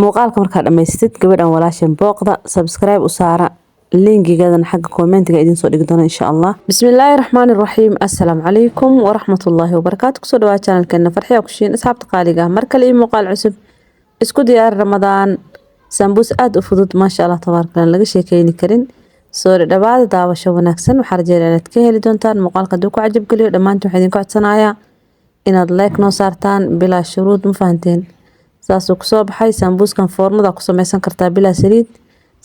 muuqaalka markaa dhamaystid gabadhan walaashan booqda subscribe u saara linkigadan xagga commentiga idin soo dhigi doona insha Allah. Bismillahir Rahmanir Rahim. Assalaamu calaykum wa rahmatullahi wa barakaatuh. Kusoo dhawaad channelkeena Farxiya Kushiin. Asxaabta qaaliga marka la muuqaal cusub isku diyaar Ramadaan sambuus aad u fudud ma sha Allah tabaarakallah laga sheekeyni karin. soo dhawaada daawasho wanaagsan waxaan rajeynayaa inaad ka heli doontaan muuqaalka duu ku cajab geliyo dhamaantiin waxaan idin ku codsanayaa inaad like noo saartaan bilaa shuruud ma fahanteen saasoo ku soo baxay sambuuskan foornada ku samaysan kartaa bilaa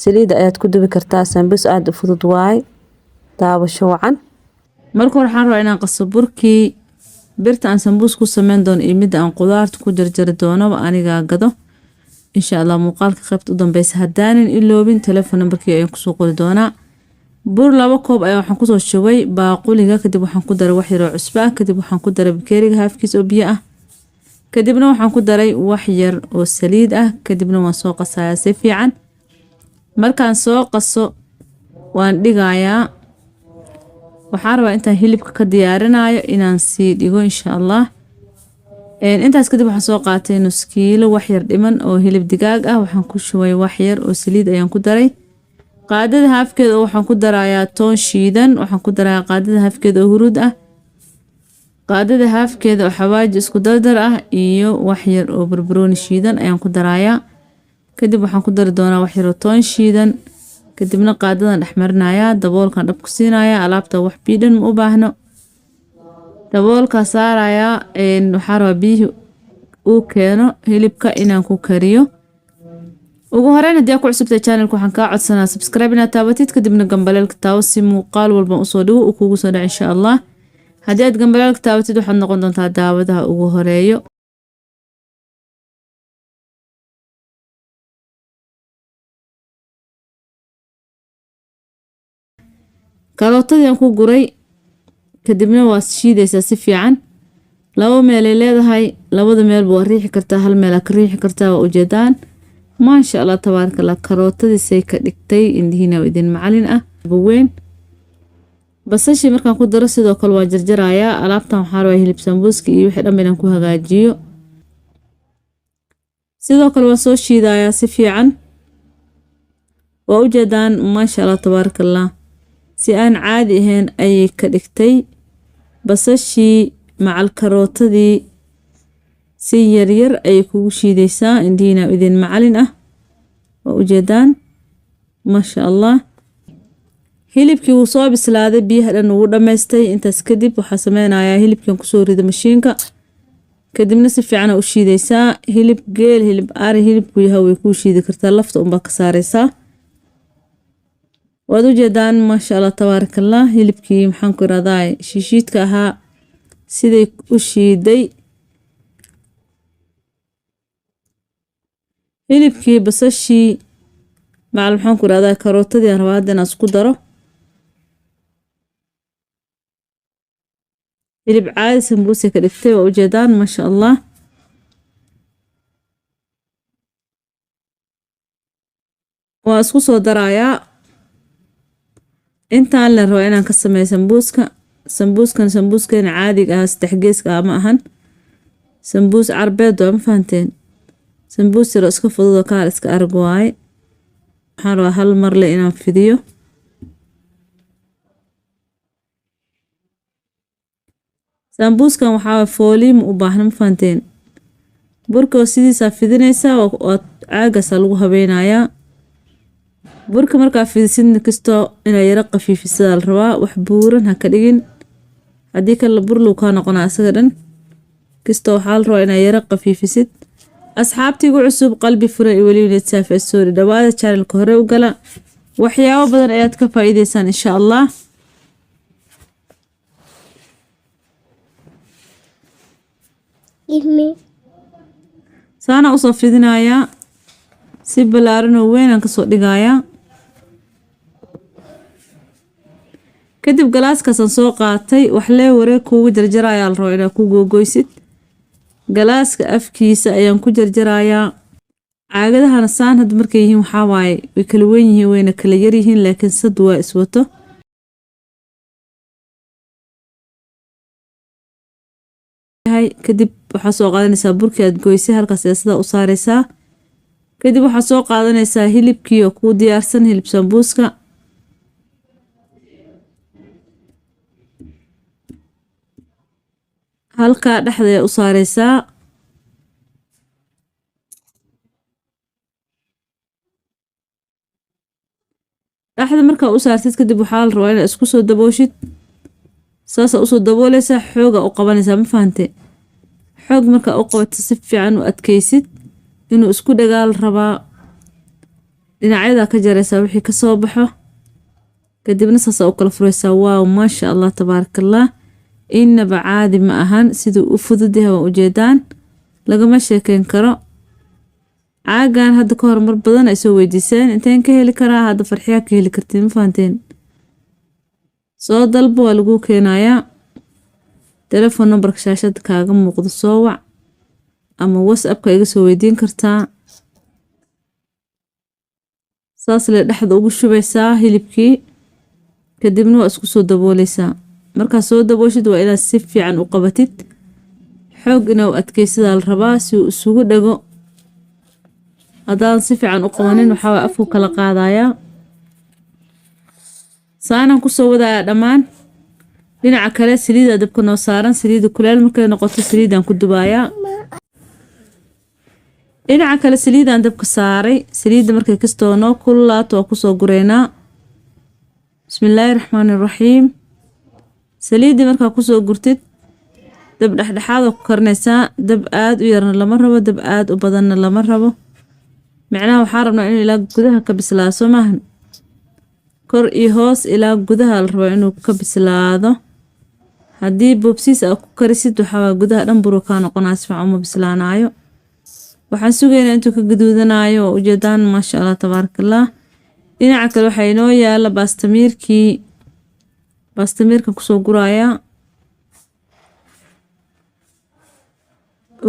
saliid ayaad ku dubi kartaa sambuus aad u fudud waay daawasho wacan marka waxaan rabaa inaan qaso burkii birta aan sambuus ku sameyn doono iyo mid aan qudaarta ku jarjari doono aniga gado insha Allah muuqaalka qaybta u dambaysa hadaanin iloobin telefoon numberkii ayaan ku soo qori doonaa bur 2 koob ayaan waxaan ku soo shubay baaquliga kadib waxaan ku daray wax yar oo cusbo ah kadib waxaan ku daray bakeeriga haafkiis oo biyo ah kadibna waxaan ku daray wax yar oo saliid ah kadibna waan soo qasayaa si fiican markaan soo qaso waan dhigayaa waxaan rabaa intaan hilibka ka diyaarinayo inaan sii dhigo insha Allah intaas kadib waxaan soo qaatay nus kiilo wax yar dhiman oo hilib digaag ah waxaan ku shubay wax yar oo saliid ayaan ku daray qaadada haafkeeda waxaan ku darayaa toon shiidan waxaan ku darayaa qaadada haafkeeda oo huruud ah qaadada haafkeeda oo xawaaji isku dardar ah iyo wax yar oo barbarooni shiidan ayaan ku darayaa kadib waxaan ku dari doonaa wax yar oo toon shiidan kadibna qaadadan dhexmarinayaa daboolkan dhab ku siinayaa alaabta wax biidhan ma u baahno daboolka saarayaa waxaan rabaa biyihii uu keeno hilibka inaan ku kariyo ugu horeyn haddii aad ku cusubtahay channelka waxaan kaa codsanaa subscribe inaad taabatid kadibna gambaleelka taawo si muuqaal walba usoo dhigo uu kugu soo dhaco insha Allah haddii aad gambaleelka taabatid waxaad noqon doontaa daawadaha ugu horeeyo karootadii aan ku guray kadibna waa shiidaysaa si fiican laba meel ay leedahay labada meel buu riixi kartaa hal meel ka riixi kartaa waa ujeedaan ma sha Allah tabaarakallah karootadii say ka dhigtay indhiina idin macalin ah weyn basasha markaan ku daro sidoo kale waa jarjarayaa alaabtan waxaan rabaa hilib sambuuska iyo wixii dhan inaan ku hagaajiyo sidoo kale waa soo shiidayaa si fiican waa ujeedaan ma sha Allah tabaarakallah si aan caadi ahayn ayay ka dhigtay basashii macal karootadii si yar ay kugu shiidaysaa indhiina idin macalin ah waa ujeedaan ma sha Allah hilibkii wuu soo bislaaday biyaha dhan wuu dhameystay intaas kadib waxaa sameynayaa hilibkan ku soo rido mashiinka kadibna si fiican u shiidaysaa hilib geel hilib ari hilibku yahay way ku shiidi kartaa lafta unba ka saaraysaa waad ujeedaan ma sha Allah tabaarakallah hilibkii maxaan ku radaa shiishiidka ahaa siday u shiiday hilibkii basashii macal maxaan ku radaa karootadii aan rabaa inaan isku daro hilib caadi sambuus ka dhigtay waa ujeedaan ma sha Allah waa isku soo darayaa intaan la rabo inaan ka sameeyo sambuuskan caadiga ah saddex geeska ah ma ahan sambuus carbeed waa ma fahanteen sambuus yar iska fudud kaar iska arag waay waxaan rabaa hal mar le inaan fidiyo sambuuskan waxaa fooliim u baahan ma fahanteen burka sidiisa fidinaysaa waa caagaas lagu habeynayaa burka markaa fidisid kasto inay yara qafiifisada la rabaa wax buuran ha ka dhigin haddii kale burlu ka noqonaa asaga dhan kasto waxaa la rabaa inay yara qafiifisid asxaabtiigu cusub qalbi furan iyo weliba saafi soo dhawaada channelka hore u gala waxyaabo badan ayaad ka faa'iideysaan insha Allah saana usoo fidinayaa si balaaran oo weyn aan kasoo dhigayaa kadib galaaskaasaan soo qaatay wax lee wareeg kuugu jarjarayaa la rabo inaad ku googoysid galaaska afkiisa ayaan ku jarjarayaa caagadahana saan had markay yihiin waxaa waaye way kala weyn yihiin wayna kala yar yihiin laakiin sad waa iswato kadib waxaa soo qaadanaysaa burkii aad goysay halkaas ayaa sidaa u saaraysaa kadib waxaad soo qaadanaysaa hilibkii oo kuu diyaarsan hilib sambuuska. halkaa dhexda u saaraysaa. dhexda markaa u saartid kadib waxaa la rabaa inaad isku soo dabooshid. saasa usoo daboolaysaa, xooga u qabanaysaa, ma fahante? xoog markaa u qabato si fiican u adkaysid inuu isku dhagaal rabaa. dhinacyada ka jaraysaa wixii ka soo baxo, kadibna saasa u kala furaysaa. waaw maasha allah tabaarakallah, inaba caadi ma ahan siduu u fududahay. waa ujeedaan, lagama sheekeyn karo. caagan hadda ka hor mar badan ay soo weydiiseen inteen ka heli karaa, hadda farxiyaa ka heli kartiin, ma fahanteen? soo dalbo, waa lagu keenayaa. telefoon numberka shaashada kaaga muuqdo soo wac, ama whatsappka iga soo weydiin kartaa. saas lee dhexda ugu shubaysaa hilibkii, kadibna waa isku soo daboolaysaa. markaa soo dabooshid waa inaad si fiican u qabatid, xoog inaa u adkaysidaa la rabaa si uu isugu dhago. haddaan si fiican u qabanin waxaa afku kala qaadayaa. saanaan kusoo wadayaa dhammaan. dhinaca kale saliida dabka noo saaran, saliida kuleel markay noqoto saliidaan ku dubayaa. dhinaca kale saliidaan dabka saaray, saliida markay kastoo noo kululaato waa kusoo gureynaa. bismillaahi raxmaani raxiim. saliidii markaa kusoo gurtid dab dhexdhexaad oo ku karinaysaa. dab aad u yarna lama rabo, dab aad u badanna lama rabo. micnaha waxaa rabnaa inuu ilaa gudaha ka bislaado, soo maahan? kor iyo hoos ilaa gudaha la rabaa inuu ka bislaado. haddii boobsiis aad ku karisid waxaa gudaha dhan buru kaa noqonaa, si fiican uma bislaanaayo. waxaan sugaynaa intuu ka gaduudanaayo. waa ujeedaan, maasha allah tabaarakallah. dhinaca kale waxaa inoo yaala baastamiirkii. baastamiirkan kusoo gurayaa.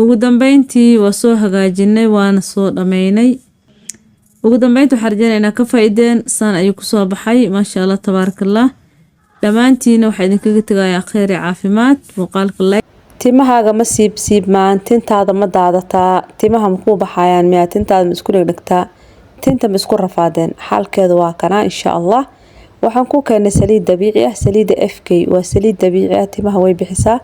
ugu dambeyntii waa soo hagaajinay, waana soo dhammaynay. ugu dambeyntii waxaan rajeynaa inaad ka faa'iideen. saan ayuu kusoo baxay, maasha allah tabaarakallah. dhammaantiina waxaa idinkaga tegayaa kheyr iyo caafimaad. muuqaalka like. timahaaga ma siibmaan, tintaada ma daadataa, timaha makuu baxayaan miyaa, tintaada ma isku dhegdhegtaa, tinta ma isku rafaadeen? xaalkeedu waa kanaa insha allah. waxaan ku keenay saliid dabiici ah. saliida FK waa saliid dabiici ah, timaha way bixisaa,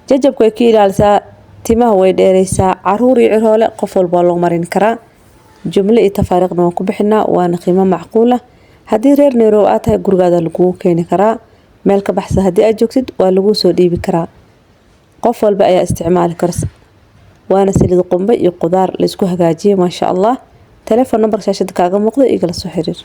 jajabka way ka ilaalisaa, timaha way dheeraysaa. caruur iyo ciroole qof walba loo marin karaa. jumle iyo tafaariiqna waan ku bixinaa, waana qiimo macquul ah. haddii reer Nairobi aad tahay gurigaada lagugu keeni karaa. meel ka baxsan haddii aad joogtid waa laguu soo dhiibi karaa. qof walba ayaa isticmaali kara. waana saliid qumbe iyo qudaar la isku hagaajiyay, maasha allah. telefoon numberka shaashada kaaga muuqdo igala soo xiriir.